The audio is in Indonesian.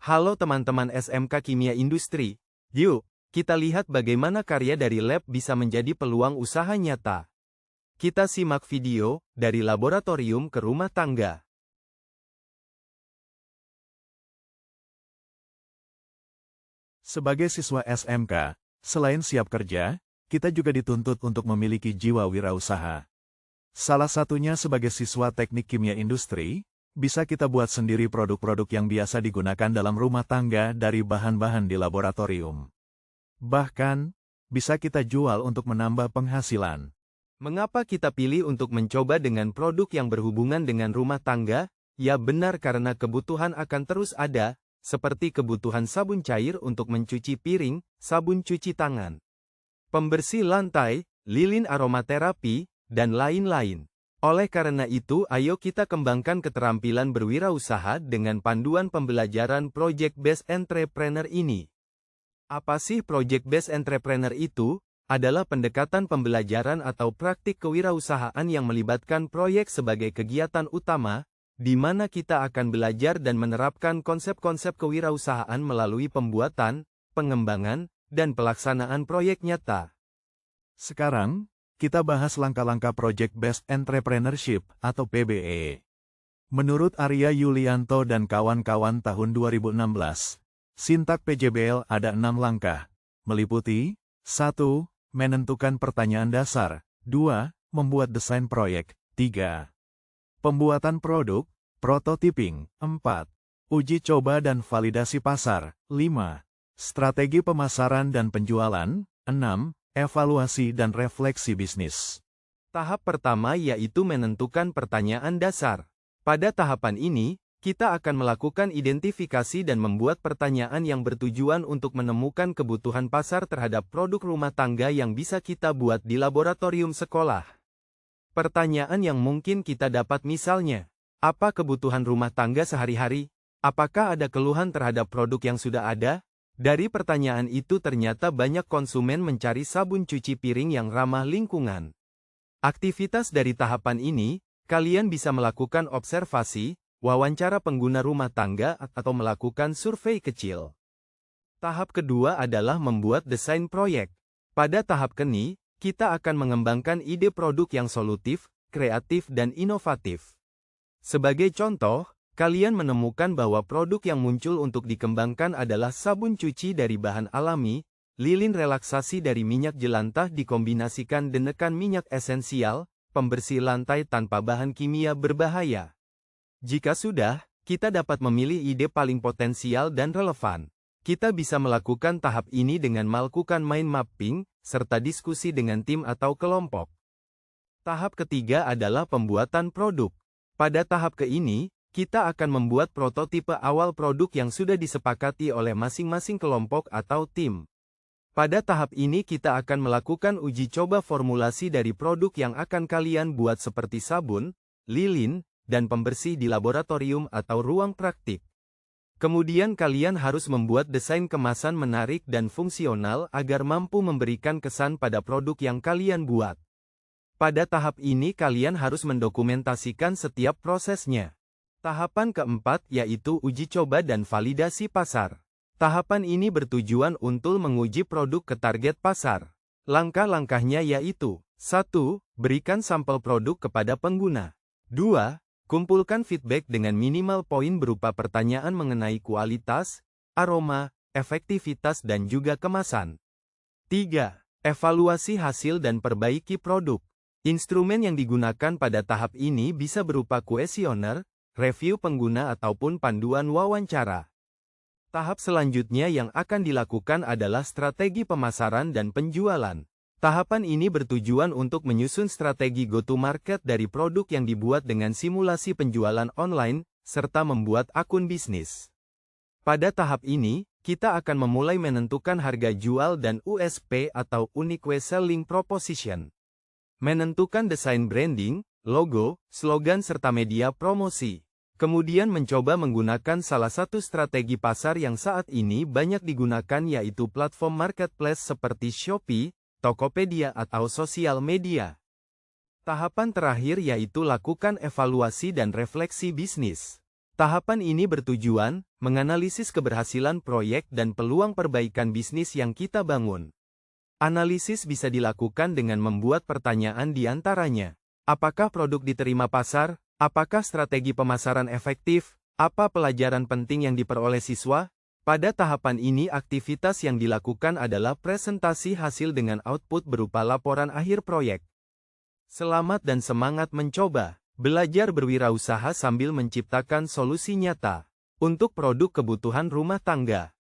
Halo teman-teman SMK Kimia Industri. Yuk, kita lihat bagaimana karya dari lab bisa menjadi peluang usaha nyata. Kita simak video, dari laboratorium ke rumah tangga. Sebagai siswa SMK, selain siap kerja, kita juga dituntut untuk memiliki jiwa wirausaha. Salah satunya sebagai siswa teknik kimia industri, bisa kita buat sendiri produk-produk yang biasa digunakan dalam rumah tangga dari bahan-bahan di laboratorium. Bahkan, bisa kita jual untuk menambah penghasilan. Mengapa kita pilih untuk mencoba dengan produk yang berhubungan dengan rumah tangga? Ya benar, karena kebutuhan akan terus ada, seperti kebutuhan sabun cair untuk mencuci piring, sabun cuci tangan, pembersih lantai, lilin aromaterapi, dan lain-lain. Oleh karena itu, ayo kita kembangkan keterampilan berwirausaha dengan panduan pembelajaran Project Based Entrepreneur ini. Apa sih Project Based Entrepreneur itu? Adalah pendekatan pembelajaran atau praktik kewirausahaan yang melibatkan proyek sebagai kegiatan utama, di mana kita akan belajar dan menerapkan konsep-konsep kewirausahaan melalui pembuatan, pengembangan, dan pelaksanaan proyek nyata. Sekarang, kita bahas langkah-langkah Project Based Entrepreneurship atau PBE. Menurut Arya Yulianto dan kawan-kawan tahun 2016, sintak PJBL ada 6 langkah, meliputi 1. Menentukan pertanyaan dasar, 2. Membuat desain proyek, 3. Pembuatan produk, prototyping, 4. Uji coba dan validasi pasar, 5. Strategi pemasaran dan penjualan, 6. Evaluasi dan refleksi bisnis. Tahap pertama yaitu menentukan pertanyaan dasar. Pada tahapan ini, kita akan melakukan identifikasi dan membuat pertanyaan yang bertujuan untuk menemukan kebutuhan pasar terhadap produk rumah tangga yang bisa kita buat di laboratorium sekolah. Pertanyaan yang mungkin kita dapat misalnya, apa kebutuhan rumah tangga sehari-hari? Apakah ada keluhan terhadap produk yang sudah ada? Dari pertanyaan itu ternyata banyak konsumen mencari sabun cuci piring yang ramah lingkungan. Aktivitas dari tahapan ini, kalian bisa melakukan observasi, wawancara pengguna rumah tangga, atau melakukan survei kecil. Tahap kedua adalah membuat desain proyek. Pada tahap ini, kita akan mengembangkan ide produk yang solutif, kreatif, dan inovatif. Sebagai contoh, kalian menemukan bahwa produk yang muncul untuk dikembangkan adalah sabun cuci dari bahan alami, lilin relaksasi dari minyak jelantah dikombinasikan dengan minyak esensial, pembersih lantai tanpa bahan kimia berbahaya. Jika sudah, kita dapat memilih ide paling potensial dan relevan. Kita bisa melakukan tahap ini dengan melakukan mind mapping, serta diskusi dengan tim atau kelompok. Tahap ketiga adalah pembuatan produk. Pada tahap ini, kita akan membuat prototipe awal produk yang sudah disepakati oleh masing-masing kelompok atau tim. Pada tahap ini kita akan melakukan uji coba formulasi dari produk yang akan kalian buat seperti sabun, lilin, dan pembersih di laboratorium atau ruang praktik. Kemudian kalian harus membuat desain kemasan menarik dan fungsional agar mampu memberikan kesan pada produk yang kalian buat. Pada tahap ini kalian harus mendokumentasikan setiap prosesnya. Tahapan keempat yaitu uji coba dan validasi pasar. Tahapan ini bertujuan untuk menguji produk ke target pasar. Langkah-langkahnya yaitu 1. Berikan sampel produk kepada pengguna. 2. Kumpulkan feedback dengan minimal poin berupa pertanyaan mengenai kualitas, aroma, efektivitas dan juga kemasan. 3. Evaluasi hasil dan perbaiki produk. Instrumen yang digunakan pada tahap ini bisa berupa kuesioner, review pengguna ataupun panduan wawancara. Tahap selanjutnya yang akan dilakukan adalah strategi pemasaran dan penjualan. Tahapan ini bertujuan untuk menyusun strategi go-to-market dari produk yang dibuat dengan simulasi penjualan online, serta membuat akun bisnis. Pada tahap ini, kita akan memulai menentukan harga jual dan USP atau Unique Selling Proposition. Menentukan desain branding, logo, slogan serta media promosi. Kemudian mencoba menggunakan salah satu strategi pasar yang saat ini banyak digunakan yaitu platform marketplace seperti Shopee, Tokopedia atau sosial media. Tahapan terakhir yaitu lakukan evaluasi dan refleksi bisnis. Tahapan ini bertujuan menganalisis keberhasilan proyek dan peluang perbaikan bisnis yang kita bangun. Analisis bisa dilakukan dengan membuat pertanyaan di antaranya. Apakah produk diterima pasar? Apakah strategi pemasaran efektif? Apa pelajaran penting yang diperoleh siswa? Pada tahapan ini aktivitas yang dilakukan adalah presentasi hasil dengan output berupa laporan akhir proyek. Selamat dan semangat mencoba. Belajar berwirausaha sambil menciptakan solusi nyata untuk produk kebutuhan rumah tangga.